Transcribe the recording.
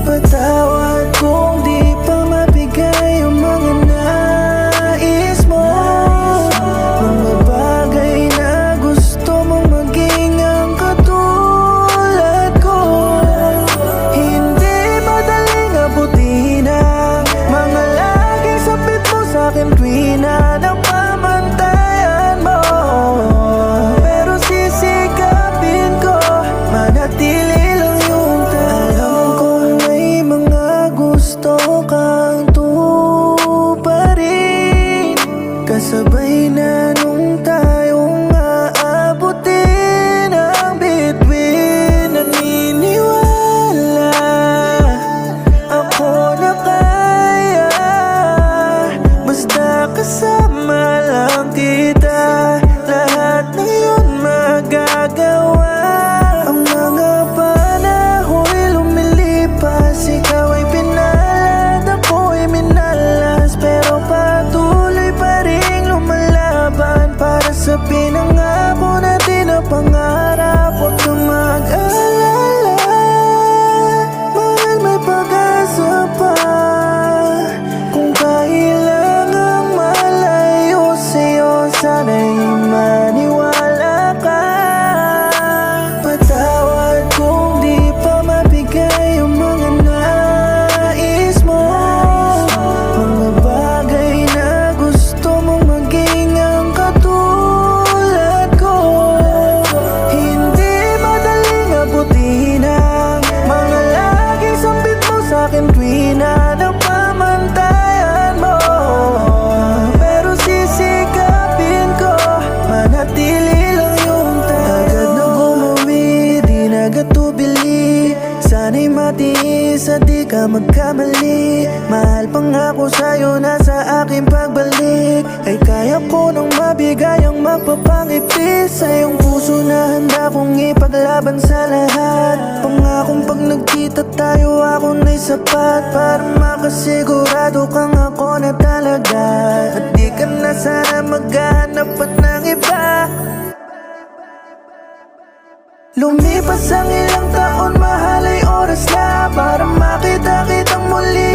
Patawad kung di pa mabigay ang mga nais mo, mga bagay na gusto mong maging ang katulad ko. Hindi madaling abutin ang mga laging sabit mo sa'kin tuwing na napamantayan mo. Pero sisikapin ko manatili lang yung alam ko may mga gusto kang tuparin, kasabay na nung tayong aabutin ang bituin. Naniniwala ako na kaya, basta kasama lang kita, lahat na yun magagawa. Ang mga panaho'y lumilipas, ikaw ay pinalad, ako'y minalas, pero patuloy pa rin lumalaban para sa pinangako natin na pangarap. Huwag kang mag-alala, mahal, may pag-asa pa. Kung kailangang malayo sa'yo, sana'y maniwala ka. Patawad kung di pa mabigay ang mga nais mo, mga bagay na gusto mong maging ang katulad ko. Hindi madaling abutin ang mga laging sambit mo sa'kin tuwing na napamantayan mo. Pero sisikapin ko manatili lang yung agad na gumawi, di nagatubili. Sana'y matiis at di ka magkamali. Mahal pangako sa'yo na sa aking pagbalik ay kaya ko nang mabigay ang magpapangiti sa iyong puso na handa kong ipaglaban sa lahat. Pangakong pag nagkita tayo ako na'y sapat para makasigurado kang ako na talaga, at di ka na sana maghahanap at ng iba. Lumipas ang ilang taon, mahal, ay oras na para makita kitang muli.